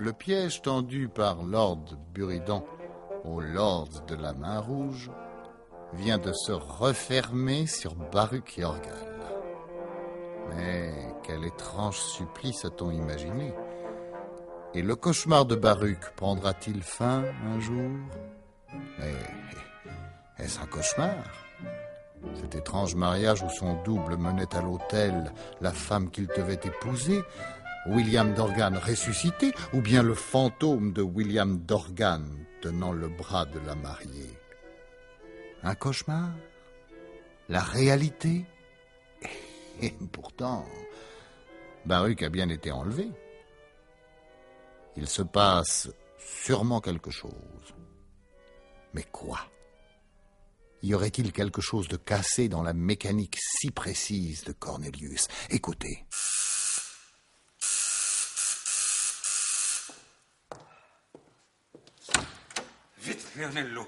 Le piège tendu par Lord Buridan aux Lords de la Main Rouge vient de se refermer sur Baruch Yorgal. Mais quel étrange supplice a-t-on imaginé? Et le cauchemar de Baruch prendra-t-il fin un jour? Mais est-ce un cauchemar? Cet étrange mariage où son double menait à l'autel la femme qu'il devait épouser, William Dorgan ressuscité, ou bien le fantôme de William Dorgan tenant le bras de la mariée? Un cauchemar? La réalité? Et pourtant, Baruch a bien été enlevé. Il se passe sûrement quelque chose. Mais quoi? Y aurait-il quelque chose de cassé dans la mécanique si précise de Cornelius? Écoutez. Vite, Leonello.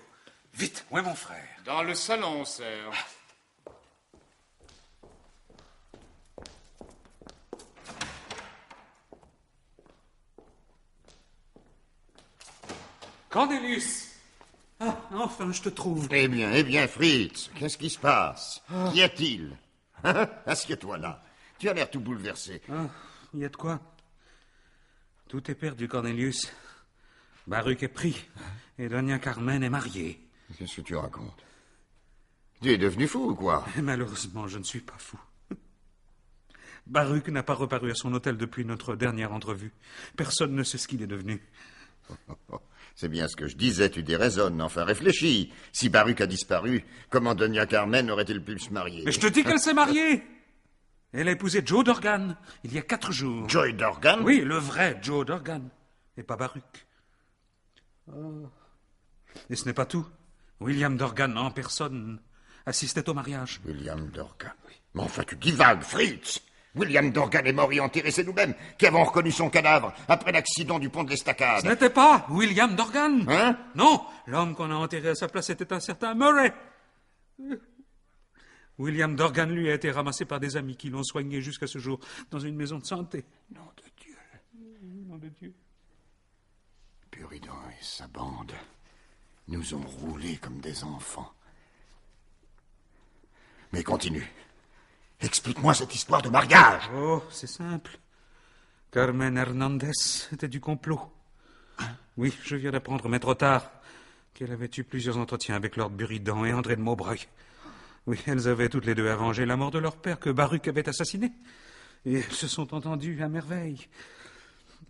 Vite, où est mon frère? Dans le salon, sir. Cornelius! Ah, enfin, je te trouve. Eh bien, Fritz, qu'est-ce qui se passe? Qu'y a-t-il? Assieds-toi là. Tu as l'air tout bouleversé. Ah, il y a de quoi. Tout est perdu, Cornelius. Baruch est pris, et Doña Carmen est mariée. Qu'est-ce que tu racontes? Tu es devenu fou ou quoi? Malheureusement, je ne suis pas fou. Baruch n'a pas reparu à son hôtel depuis notre dernière entrevue. Personne ne sait ce qu'il est devenu. C'est bien ce que je disais, tu déraisonnes. Enfin, réfléchis. Si Baruch a disparu, comment Doña Carmen aurait-il pu se marier? Mais je te dis qu'elle s'est mariée. Elle a épousé Joe Dorgan, il y a 4 jours. Joe Dorgan? Oui, le vrai Joe Dorgan, et pas Baruch. Oh. Et ce n'est pas tout. William Dorgan, en personne, assistait au mariage. William Dorgan, oui. Mais enfin, tu divagues, Fritz. William Dorgan est mort et enterré, c'est nous-mêmes qui avons reconnu son cadavre après l'accident du pont de l'Estacade. Ce n'était pas William Dorgan. Hein? Non, l'homme qu'on a enterré à sa place était un certain Murray. William Dorgan, lui, a été ramassé par des amis qui l'ont soigné jusqu'à ce jour dans une maison de santé. Nom de Dieu. Nom de Dieu. Buridan et sa bande nous ont roulés comme des enfants. Mais continue. Explique-moi cette histoire de mariage. Oh, c'est simple. Carmen Hernandez était du complot. Oui, je viens d'apprendre, mais trop tard, qu'elle avait eu plusieurs entretiens avec Lord Buridan et André de Maubreuil. Oui, elles avaient toutes les deux arrangé la mort de leur père que Baruch avait assassiné. Et elles se sont entendues à merveille.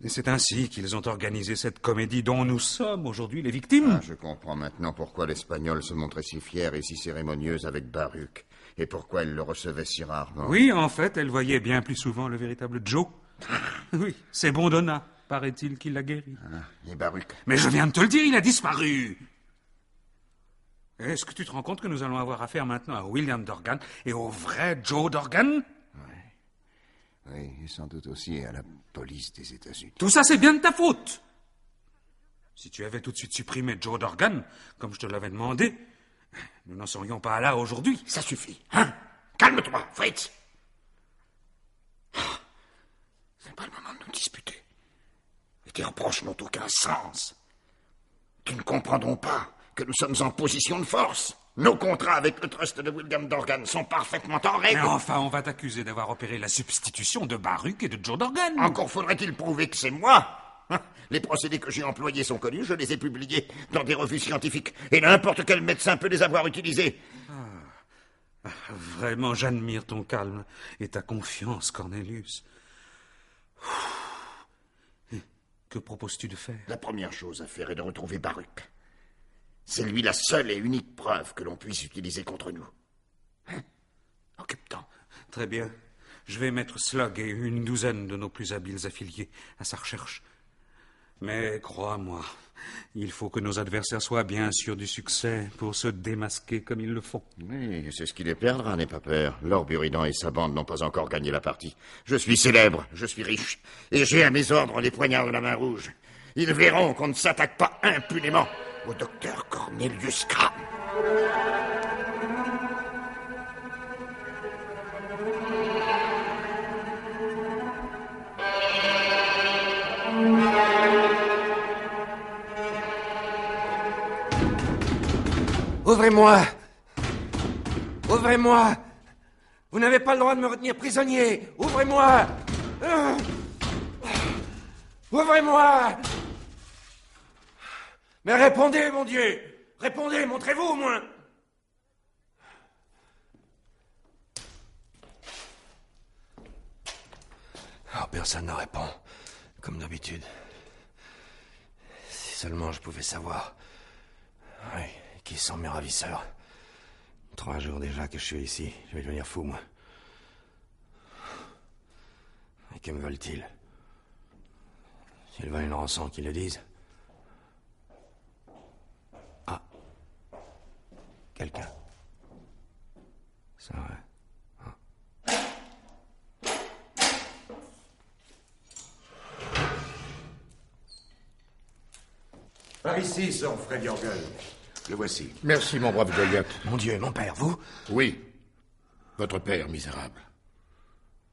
Et c'est ainsi qu'ils ont organisé cette comédie dont nous sommes aujourd'hui les victimes. Ah, je comprends maintenant pourquoi l'Espagnole se montrait si fière et si cérémonieuse avec Baruch. Et pourquoi elle le recevait si rarement. Oui, en fait, elle voyait bien plus souvent le véritable Joe. Oui, c'est Bondona, paraît-il, qui l'a guéri. Ah, et Baruch? Mais je viens de te le dire, il a disparu. Est-ce que tu te rends compte que nous allons avoir affaire maintenant à William Dorgan et au vrai Joe Dorgan? Oui, et sans doute aussi à la police des États-Unis. Tout ça, c'est bien de ta faute. Si tu avais tout de suite supprimé Joe Dorgan, comme je te l'avais demandé, nous n'en serions pas là aujourd'hui. Ça suffit, hein? Calme-toi, Fritz. C'est pas le moment de nous disputer. Et tes reproches n'ont aucun sens. Qui ne comprendront pas que nous sommes en position de force. Nos contrats avec le trust de William Dorgan sont parfaitement en règle. Mais enfin, on va t'accuser d'avoir opéré la substitution de Baruch et de Joe Dorgan. Encore faudrait-il prouver que c'est moi. Les procédés que j'ai employés sont connus, je les ai publiés dans des revues scientifiques. Et n'importe quel médecin peut les avoir utilisés. Vraiment, j'admire ton calme et ta confiance, Cornelius. Et que proposes-tu de faire? La première chose à faire est de retrouver Baruch. C'est lui la seule et unique preuve que l'on puisse utiliser contre nous. Hein? Occupe-t'en. Très bien. Je vais mettre Slug et une douzaine de nos plus habiles affiliés à sa recherche. Mais crois-moi, il faut que nos adversaires soient bien sûrs du succès pour se démasquer comme ils le font. Oui, c'est ce qui les perdra, n'aie pas peur. Lord Buridan et sa bande n'ont pas encore gagné la partie. Je suis célèbre, je suis riche, et j'ai à mes ordres les poignards de la Main Rouge. Ils verront qu'on ne s'attaque pas impunément au docteur Cornelius Crane. Ouvrez-moi! Ouvrez-moi! Vous n'avez pas le droit de me retenir prisonnier! Ouvrez-moi! Ouvrez-moi! Mais répondez, mon Dieu! Répondez, montrez-vous au moins! Oh, personne ne répond, comme d'habitude. Si seulement je pouvais savoir. Oui, qui sont mes ravisseurs? 3 jours déjà que je suis ici, je vais devenir fou, moi. Et que me veulent-ils? S'ils veulent une rançon, qu'ils le disent. Ah. Quelqu'un. C'est vrai. Par ici sort Fred Yorgel. Le voici. Merci, mon brave Goliath. Mon Dieu, mon père, vous? Oui, votre père, misérable.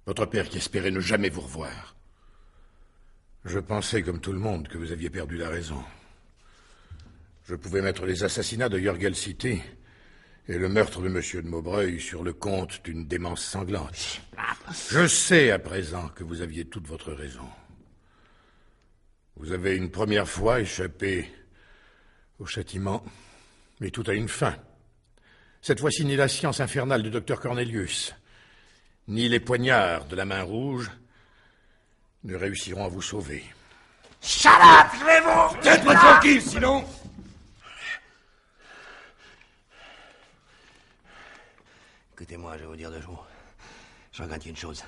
Votre père qui espérait ne jamais vous revoir. Je pensais, comme tout le monde, que vous aviez perdu la raison. Je pouvais mettre les assassinats de Yorgel City et le meurtre de Monsieur de Maubreuil sur le compte d'une démence sanglante. Je sais à présent que vous aviez toute votre raison. Vous avez une première fois échappé au châtiment, mais tout a une fin. Cette fois-ci, ni la science infernale du docteur Cornelius, ni les poignards de la main rouge ne réussiront à vous sauver. Shut up, je vais vous... Faites-moi tranquille, sinon... Écoutez-moi, je vais vous dire 2 jours. Je regrette une chose.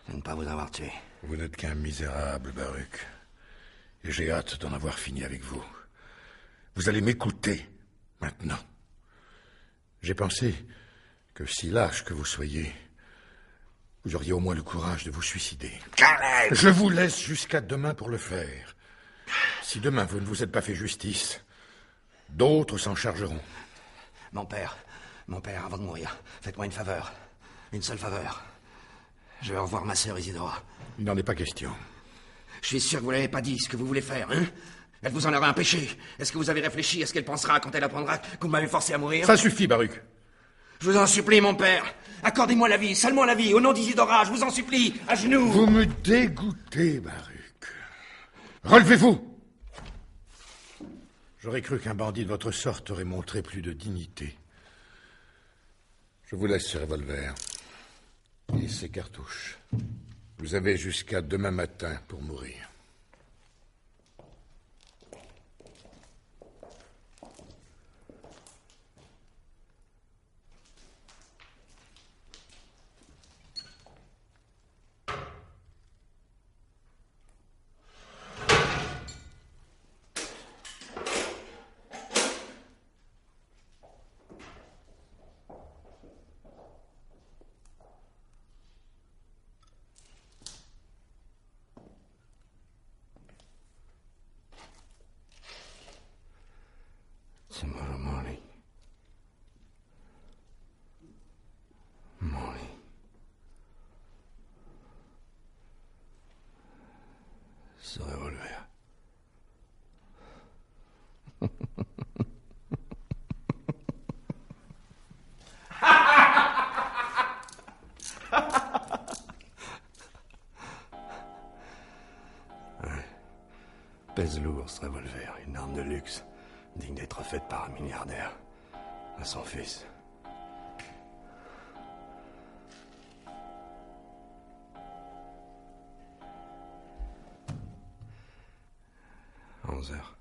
De ne pas vous avoir tué. Vous n'êtes qu'un misérable, Baruch. Et j'ai hâte d'en avoir fini avec vous. Vous allez m'écouter, maintenant. J'ai pensé que si lâche que vous soyez, vous auriez au moins le courage de vous suicider. Caleb! Je vous laisse jusqu'à demain pour le faire. Si demain vous ne vous êtes pas fait justice, d'autres s'en chargeront. Mon père, avant de mourir, faites-moi une faveur. Une seule faveur. Je vais revoir ma sœur Isidora. Il n'en est pas question. Je suis sûr que vous l'avez pas dit ce que vous voulez faire, hein? Elle vous en aura empêché. Est-ce que vous avez réfléchi à ce qu'elle pensera quand elle apprendra que vous m'avez forcé à mourir? Ça suffit, Baruch. Je vous en supplie, mon père. Accordez-moi la vie, seulement la vie, au nom d'Isidora, je vous en supplie, à genoux. Vous me dégoûtez, Baruch. Relevez-vous. J'aurais cru qu'un bandit de votre sorte aurait montré plus de dignité. Je vous laisse ce revolver et ces cartouches. Vous avez jusqu'à demain matin pour mourir. Tomorrow morning. Ce revolver. Pèse lourd ce revolver, une arme de luxe, digne d'être faite par un milliardaire à son fils. « 11 heures.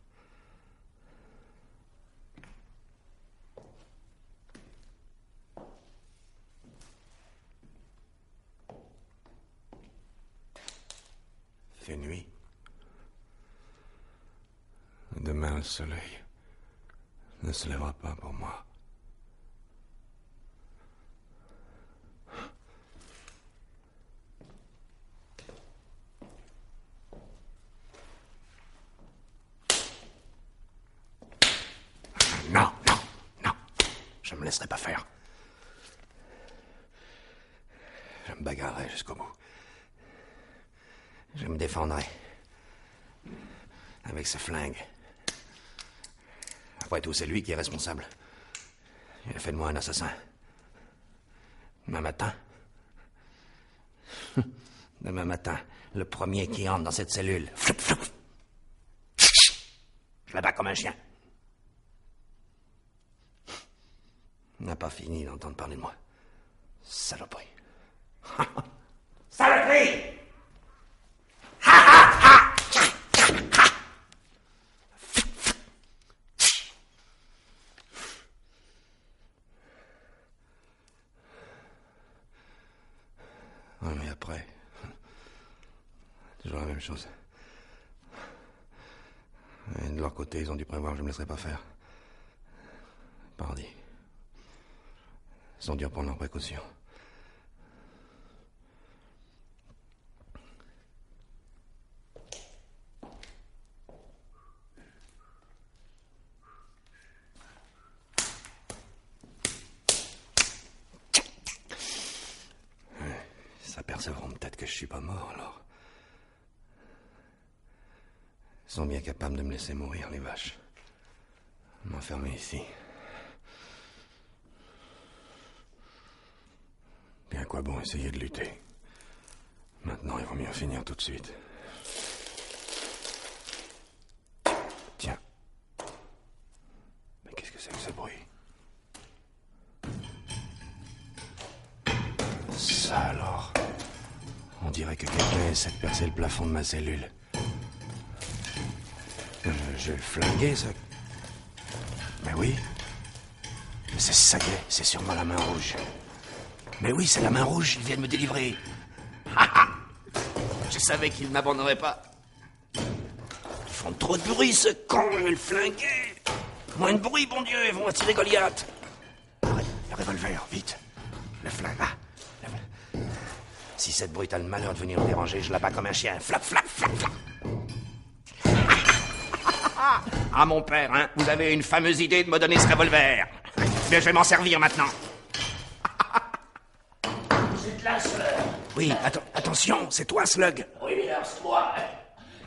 Fait nuit. Demain, le soleil ne se lèvera pas pour moi. Non, non, non. Je me laisserai pas faire. Je me bagarrerai jusqu'au bout. Je me défendrai. Avec ce flingue. Après tout, c'est lui qui est responsable. Il a fait de moi un assassin. Demain matin. Demain matin, le premier qui entre dans cette cellule. Floup, floup. Je la bats comme un chien. Il n'a pas fini d'entendre parler de moi. Saloperie. Saloperie! Ouais, mais après, toujours la même chose. Et de leur côté, ils ont dû prévoir que je ne me laisserai pas faire. Pardi. Ils ont dû prendre leurs précautions. Ils s'apercevront peut-être que je suis pas mort, alors. Ils sont bien capables de me laisser mourir, les vaches. M'enfermer ici. Puis à quoi bon essayer de lutter? Maintenant, il vaut mieux finir tout de suite. Tiens. Mais qu'est-ce que c'est que ce bruit? Ça alors. On dirait que quelqu'un essaie de percer le plafond de ma cellule. Je vais le flinguer, ça. Mais oui. Mais ça y est, c'est sûrement la main rouge. Mais oui, c'est la main rouge, il vient de me délivrer. Je savais qu'il ne m'abandonnerait pas. Ils font trop de bruit, ce con, je vais le flinguer. Moins de bruit, bon Dieu, ils vont attirer Goliath. Le revolver, vite. Le flingue, là. Si cette brute a le malheur de venir me déranger, je la bats comme un chien. Flap, flap, flap, flap. Ah, mon père, hein, vous avez une fameuse idée de me donner ce revolver. Mais je vais m'en servir maintenant. Vous êtes là, Slug? Oui, attention, c'est toi, Slug. Oui, alors c'est moi.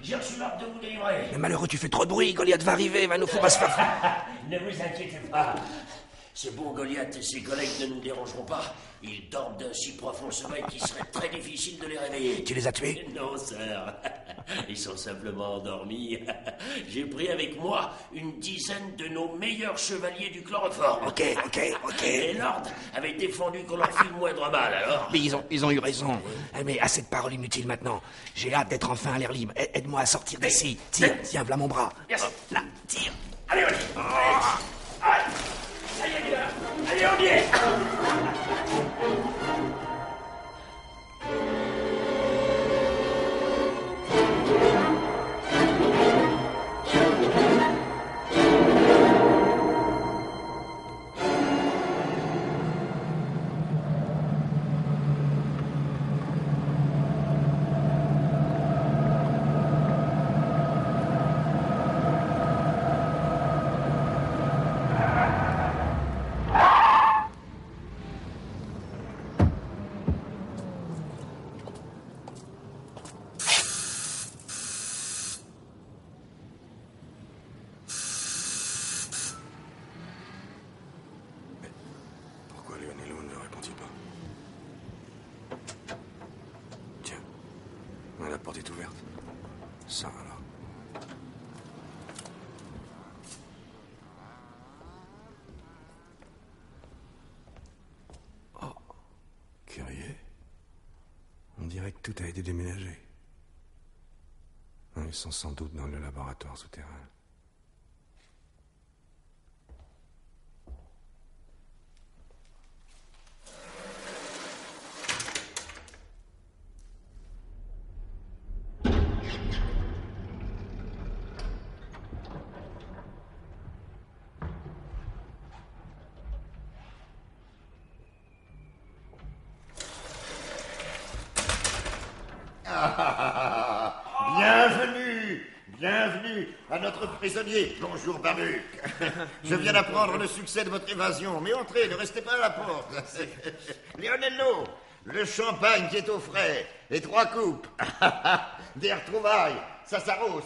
J'ai reçu l'ordre de vous délivrer. Mais malheureux, tu fais trop de bruit, Goliath va arriver, il va nous foutre à se faire... Ne vous inquiétez pas. Ce bon Goliath et ses collègues ne nous dérangeront pas. Ils dorment d'un si profond sommeil qu'il serait très difficile de les réveiller. Tu les as tués? Non, sœur. Ils sont simplement endormis. J'ai pris avec moi une dizaine de nos meilleurs chevaliers du chloroforme. Ok. Et l'ordre avait défendu qu'on leur file moindre mal, alors. Mais ils ont eu raison. Mais assez de paroles inutiles maintenant. J'ai hâte d'être enfin à l'air libre. Aide-moi à sortir d'ici. Tiens, voilà mon bras. Merci. Là, tire. Allez, allez. Allez. Allez, on y est. Pourquoi Lionello ne répondit pas? Tiens, la porte est ouverte. Ça alors. Oh, curieux. On dirait que tout a été déménagé. Ils sont sans doute dans le laboratoire souterrain. Bienvenue à notre prisonnier. Bonjour, Baruch. Je viens d'apprendre le succès de votre évasion. Mais entrez, ne restez pas à la porte. Lionello, le champagne qui est au frais, et 3 coupes. Des retrouvailles, ça s'arrose.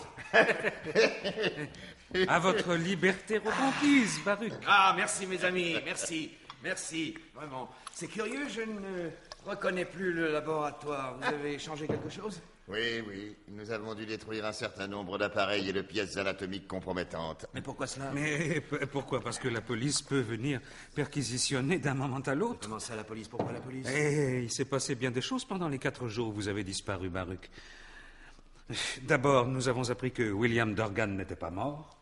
À votre liberté reconquise, Baruch. Ah, merci mes amis, merci, merci, vraiment. C'est curieux, je ne reconnais plus le laboratoire. Vous avez changé quelque chose? Oui, oui, nous avons dû détruire un certain nombre d'appareils et de pièces anatomiques compromettantes. Mais pourquoi cela? Mais pourquoi? Parce que la police peut venir perquisitionner d'un moment à l'autre. Comment ça, la police? Pourquoi la police? Eh, il s'est passé bien des choses pendant les 4 jours où vous avez disparu, Baruch. D'abord, nous avons appris que William Dorgan n'était pas mort.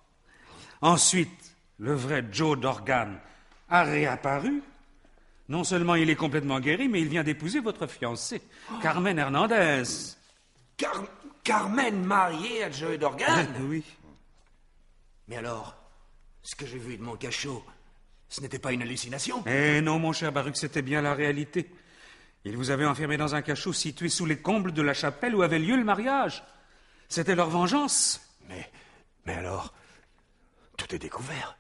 Ensuite, le vrai Joe Dorgan a réapparu. Non seulement il est complètement guéri, mais il vient d'épouser votre fiancée, Carmen Hernandez. Carmen mariée à Joe Dorgan? Oui. Mais alors, ce que j'ai vu de mon cachot, ce n'était pas une hallucination? Eh non, mon cher Baruch, c'était bien la réalité. Ils vous avaient enfermé dans un cachot situé sous les combles de la chapelle où avait lieu le mariage. C'était leur vengeance. Mais alors, tout est découvert.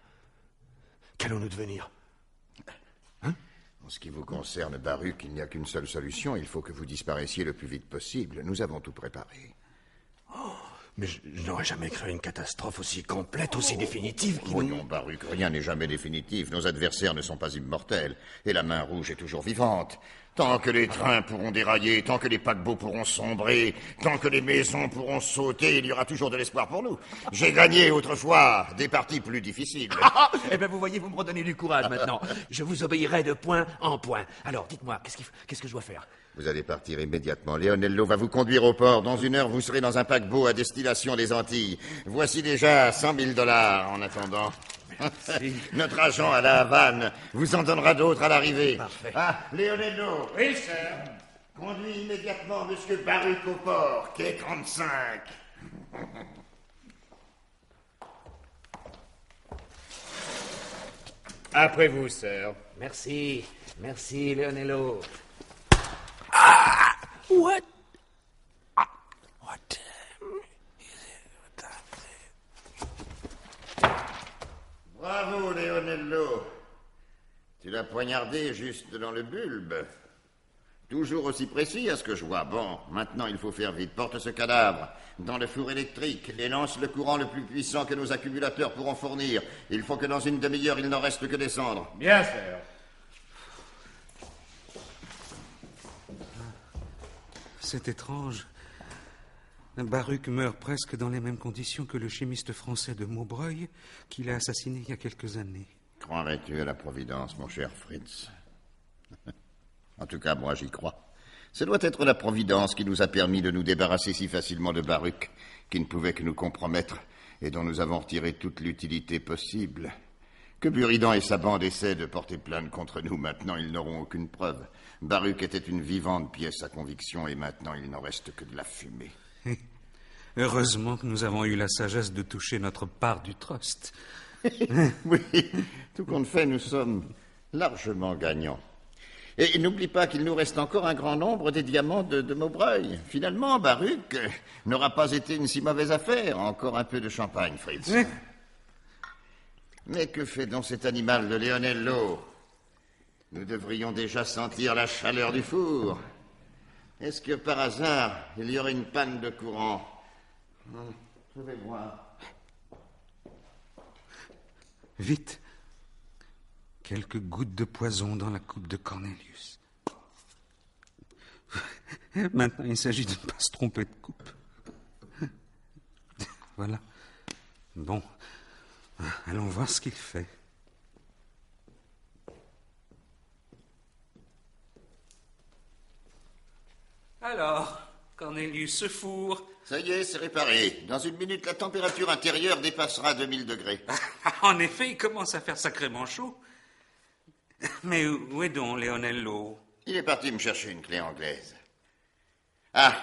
Qu'allons-nous devenir? En ce qui vous concerne, Baruch, il n'y a qu'une seule solution. Il faut que vous disparaissiez le plus vite possible. Nous avons tout préparé. Mais je n'aurais jamais cru une catastrophe aussi complète, aussi définitive. Voyons, Baruch, rien n'est jamais définitif. Nos adversaires ne sont pas immortels. Et la main rouge est toujours vivante. Tant que les trains pourront dérailler, tant que les paquebots pourront sombrer, tant que les maisons pourront sauter, il y aura toujours de l'espoir pour nous. J'ai gagné autrefois des parties plus difficiles. Eh bien, vous voyez, vous me redonnez du courage maintenant. Je vous obéirai de point en point. Alors, dites-moi, qu'est-ce que je dois faire? Vous allez partir immédiatement. Leonello va vous conduire au port. Dans 1 heure, vous serez dans un paquebot à destination des Antilles. Voici déjà 100 000 $ en attendant. Notre agent à la Havane vous en donnera d'autres à l'arrivée. Parfait. Ah, Leonello. Oui, sir. Conduis immédiatement Monsieur Baruch au port, quai 35. Après vous, sir. Merci, Leonello. What? What? Bravo, Leonello. Tu l'as poignardé juste dans le bulbe. Toujours aussi précis à ce que je vois. Bon, maintenant il faut faire vite. Porte ce cadavre dans le four électrique et lance le courant le plus puissant que nos accumulateurs pourront fournir. Il faut que dans une demi-heure, il n'en reste que des cendres. Bien, sir. C'est étrange. Baruch meurt presque dans les mêmes conditions que le chimiste français de Maubreuil qu'il a assassiné il y a quelques années. Croirais-tu à la Providence, mon cher Fritz? En tout cas, moi, j'y crois. Ce doit être la Providence qui nous a permis de nous débarrasser si facilement de Baruch, qui ne pouvait que nous compromettre et dont nous avons retiré toute l'utilité possible. Que Buridan et sa bande essaient de porter plainte contre nous, maintenant ils n'auront aucune preuve. Baruch était une vivante pièce à conviction et maintenant il n'en reste que de la fumée. Heureusement que nous avons eu la sagesse de toucher notre part du trust. Oui, tout compte fait, nous sommes largement gagnants. Et n'oublie pas qu'il nous reste encore un grand nombre des diamants de Maubreuil. Finalement, Baruch n'aura pas été une si mauvaise affaire. Encore un peu de champagne, Fritz. Oui. Mais que fait donc cet animal de Leonello? Nous devrions déjà sentir la chaleur du four. Est-ce que par hasard, il y aurait une panne de courant? Je vais voir. Vite. Quelques gouttes de poison dans la coupe de Cornelius. Maintenant, il s'agit de ne pas se tromper de coupe. Voilà. Bon. Allons voir ce qu'il fait. Alors, Cornelius se fourre. Ça y est, c'est réparé. Dans 1 minute, la température intérieure dépassera 2000 degrés. En effet, il commence à faire sacrément chaud. Mais où est donc Leonello? Il est parti me chercher une clé anglaise. Ah.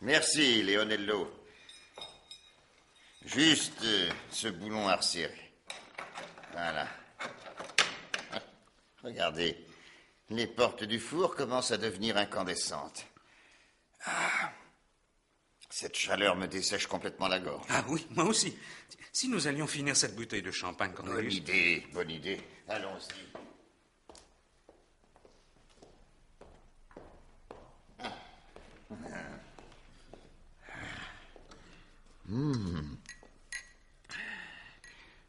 Merci, Leonello. Juste ce boulon à resserrer. Voilà. Regardez, les portes du four commencent à devenir incandescentes. Ah. Cette chaleur me dessèche complètement la gorge. Ah oui, moi aussi. Si nous allions finir cette bouteille de champagne, Cornelius... Bonne idée, bonne idée. Allons-y.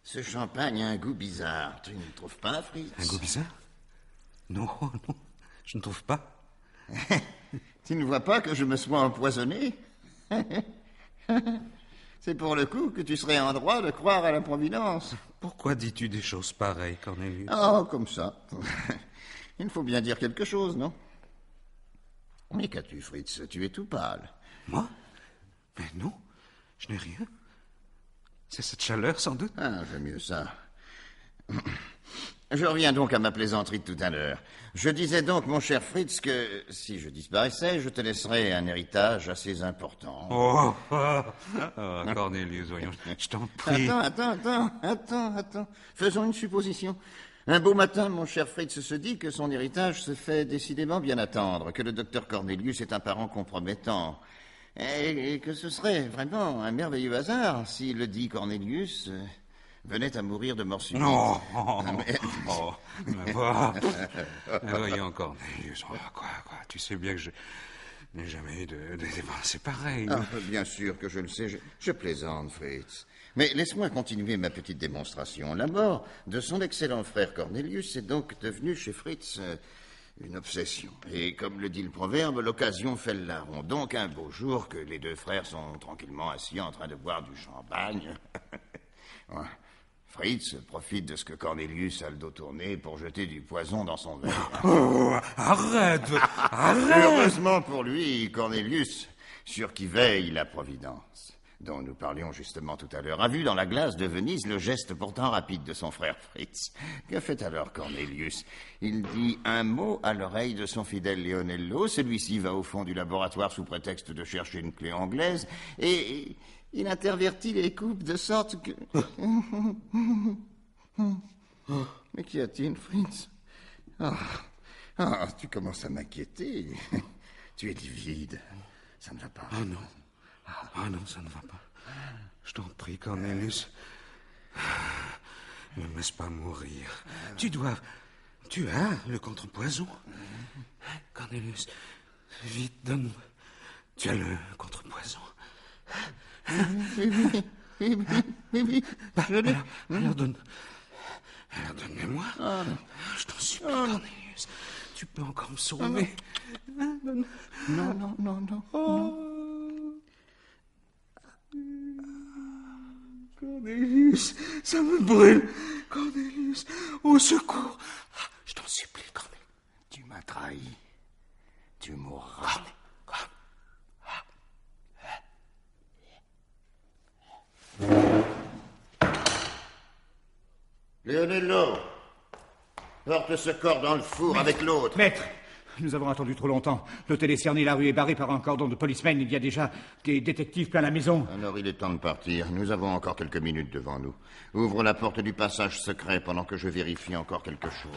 Ce champagne a un goût bizarre. Tu ne trouves pas, Fritz? Un goût bizarre? Non, non, je ne trouve pas. Tu ne vois pas que je me sois empoisonné? C'est pour le coup que tu serais en droit de croire à la Providence. Pourquoi dis-tu des choses pareilles, Cornelius? Oh, comme ça. Il faut bien dire quelque chose, non? Mais qu'as-tu, Fritz? Tu es tout pâle. Moi? Mais non, je n'ai rien. C'est cette chaleur, sans doute. Ah, j'aime mieux ça. Je reviens donc à ma plaisanterie de tout à l'heure. Je disais donc, mon cher Fritz, que si je disparaissais, je te laisserais un héritage assez important. Oh, Cornelius, voyons, je t'en prie. Attends. Faisons une supposition. Un beau matin, mon cher Fritz se dit que son héritage se fait décidément bien attendre, que le docteur Cornelius est un parent compromettant, et que ce serait vraiment un merveilleux hasard si le dit Cornelius venait à mourir de mort subite. Non, mais voyons, Cornelius, quoi, tu sais bien que je n'ai jamais eu de pensée pareille. Ah, bien sûr que je le sais, je plaisante, Fritz. Mais laisse-moi continuer ma petite démonstration. La mort de son excellent frère Cornelius est donc devenue chez Fritz une obsession. Et comme le dit le proverbe, l'occasion fait le larron. Donc un beau jour que les deux frères sont tranquillement assis en train de boire du champagne. Ouais. Fritz profite de ce que Cornelius a le dos tourné pour jeter du poison dans son verre. Oh, arrête. Heureusement pour lui, Cornelius, sur qui veille la Providence, dont nous parlions justement tout à l'heure, a vu dans la glace de Venise le geste pourtant rapide de son frère Fritz. Que fait alors Cornelius? Il dit un mot à l'oreille de son fidèle Leonello, celui-ci va au fond du laboratoire sous prétexte de chercher une clé anglaise, et il intervertit les coupes de sorte que... Mais qu'y a-t-il, Fritz? Tu commences à m'inquiéter. Tu es livide. Ça ne va pas. Oh non, ça ne va pas. Je t'en prie, Cornelius. Ne me laisse pas mourir. Tu as le contrepoison. Cornelius, vite, donne. Tu as le contrepoison. Oui. Alors donne-le-moi. Je t'en supplie, Cornelius. Tu peux encore me sauver. Non. Cornelius, ça me brûle. Cornelius, au secours. Je t'en supplie, Cornelius. Tu m'as trahi. Tu mourras. Leonello, porte ce corps dans le four avec l'autre. Maître, nous avons attendu trop longtemps. L'hôtel est cerné, la rue est barrée par un cordon de policemen. Il y a déjà des détectives plein la maison. Alors il est temps de partir. Nous avons encore quelques minutes devant nous. Ouvre la porte du passage secret pendant que je vérifie encore quelque chose.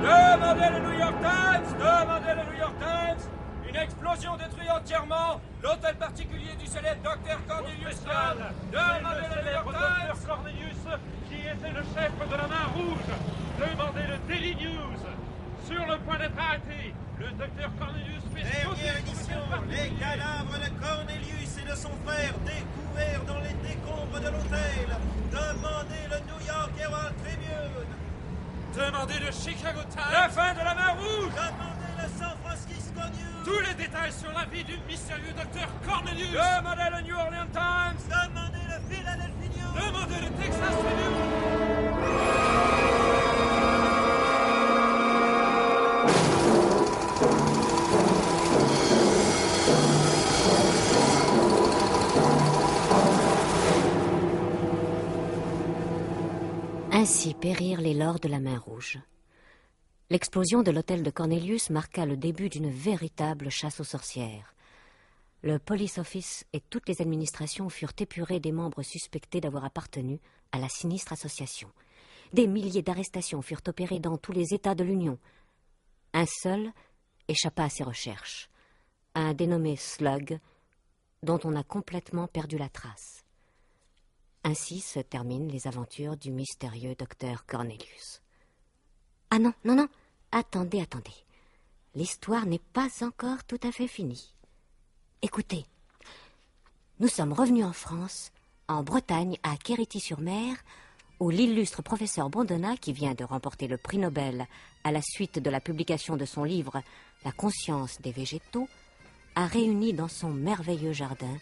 Demandez le New York Times! Une explosion détruit entièrement l'hôtel particulier du célèbre Dr Cornelius Hall. Demandez le New York Times! Dr Cornelius, qui était le chef de la main rouge. Demandez le Daily News. Sur le point d'être arrêté, le Dr Cornelius fait Dernière édition, les cadavres de Cornelius et de son frère découverts dans les décombres de l'hôtel. Demandez le New York Herald Tribune. Demandez le Chicago Times. La fin de la main rouge! Demandez le San Francisco News. Tous les détails sur la vie du mystérieux docteur Cornelius. Demandez le New Orleans Times! Demandez le Philadelphia News. Demandez le Texas Tribune. Ainsi périrent les lords de la Main Rouge. L'explosion de l'hôtel de Cornelius marqua le début d'une véritable chasse aux sorcières. Le police office et toutes les administrations furent épurées des membres suspectés d'avoir appartenu à la sinistre association. Des milliers d'arrestations furent opérées dans tous les États de l'Union. Un seul échappa à ces recherches, un dénommé Slug, dont on a complètement perdu la trace. Ainsi se terminent les aventures du mystérieux docteur Cornelius. Ah non, attendez. L'histoire n'est pas encore tout à fait finie. Écoutez, nous sommes revenus en France, en Bretagne, à Quérity-sur-Mer, où l'illustre professeur Bondona, qui vient de remporter le prix Nobel à la suite de la publication de son livre « La conscience des végétaux », a réuni dans son merveilleux jardin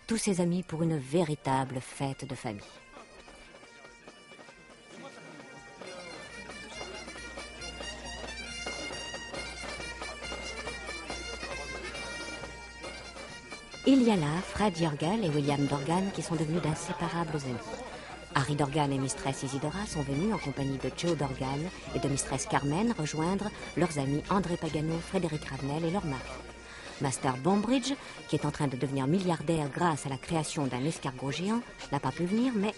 tous ses amis pour une véritable fête de famille. Il y a là Fred Jorgal et William Dorgan qui sont devenus d'inséparables amis. Harry Dorgan et Mistress Isidora sont venus en compagnie de Joe Dorgan et de Mistress Carmen rejoindre leurs amis André Pagano, Frédéric Ravenel et leur mari. Master Bombridge, qui est en train de devenir milliardaire grâce à la création d'un escargot géant, n'a pas pu venir, mais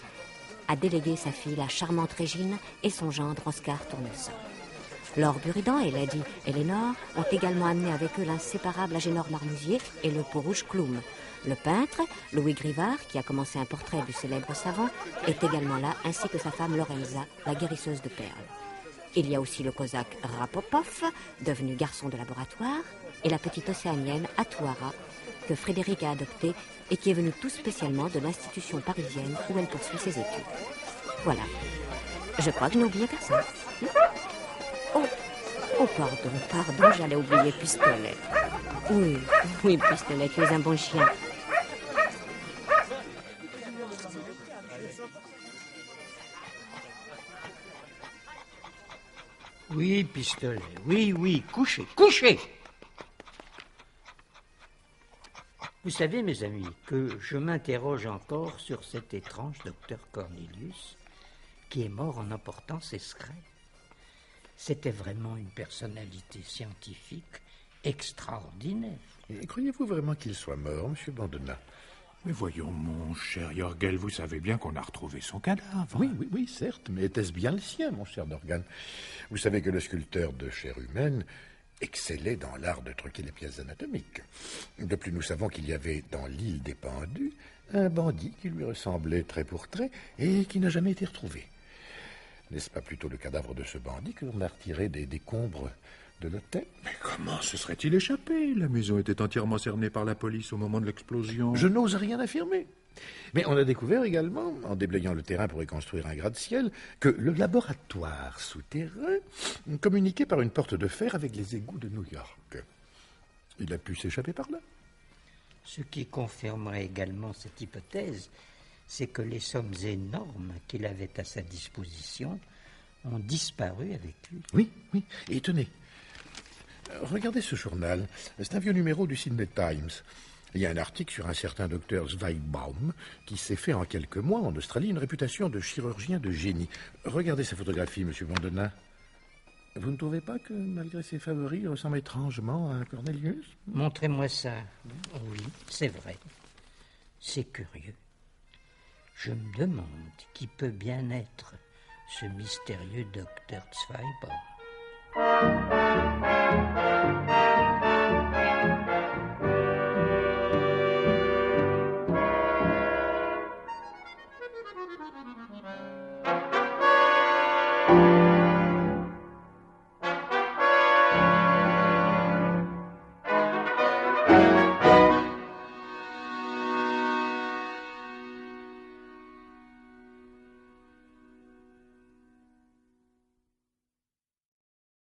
a délégué sa fille, la charmante Régine, et son gendre Oscar Tournesol. Lord Buridan et Lady Eleanor ont également amené avec eux l'inséparable Agénor Marmousier et le peau-rouge Cloum. Le peintre, Louis Grivard, qui a commencé un portrait du célèbre savant, est également là, ainsi que sa femme Lorenza, la guérisseuse de perles. Il y a aussi le cosaque Rapopov, devenu garçon de laboratoire, et la petite océanienne Atuara, que Frédéric a adoptée et qui est venue tout spécialement de l'institution parisienne où elle poursuit ses études. Voilà. Je crois que je n'ai oublié personne. Oh, pardon, j'allais oublier Pistolet. Oui, Pistolet, tu es un bon chien. Oui, Pistolet, oui, couchez. Vous savez, mes amis, que je m'interroge encore sur cet étrange docteur Cornelius qui est mort en emportant ses secrets. C'était vraiment une personnalité scientifique extraordinaire. Et croyez-vous vraiment qu'il soit mort, monsieur Bondona? Mais voyons, mon cher Jorgel, vous savez bien qu'on a retrouvé son cadavre. Oui, certes, mais était-ce bien le sien, mon cher Dorgan? Vous savez que le sculpteur de chair humaine excellait dans l'art de truquer les pièces anatomiques. De plus, nous savons qu'il y avait dans l'île des Pendus un bandit qui lui ressemblait trait pour trait et qui n'a jamais été retrouvé. N'est-ce pas plutôt le cadavre de ce bandit que l'on a retiré des décombres de l'hôtel? Mais comment se serait-il échappé? La maison était entièrement cernée par la police au moment de l'explosion. Je n'ose rien affirmer. Mais on a découvert également, en déblayant le terrain pour y construire un gratte-ciel, que le laboratoire souterrain communiquait par une porte de fer avec les égouts de New York. Il a pu s'échapper par là. Ce qui confirmerait également cette hypothèse, c'est que les sommes énormes qu'il avait à sa disposition ont disparu avec lui. Oui. Et tenez, regardez ce journal. C'est un vieux numéro du Sydney Times. Il y a un article sur un certain docteur Zweigbaum qui s'est fait en quelques mois en Australie une réputation de chirurgien de génie. Regardez ces photographies, monsieur Bondona. Vous ne trouvez pas que, malgré ses favoris, il ressemble étrangement à Cornelius? Montrez-moi ça. Oui, c'est vrai. C'est curieux. Je me demande qui peut bien être ce mystérieux docteur Zweigbaum.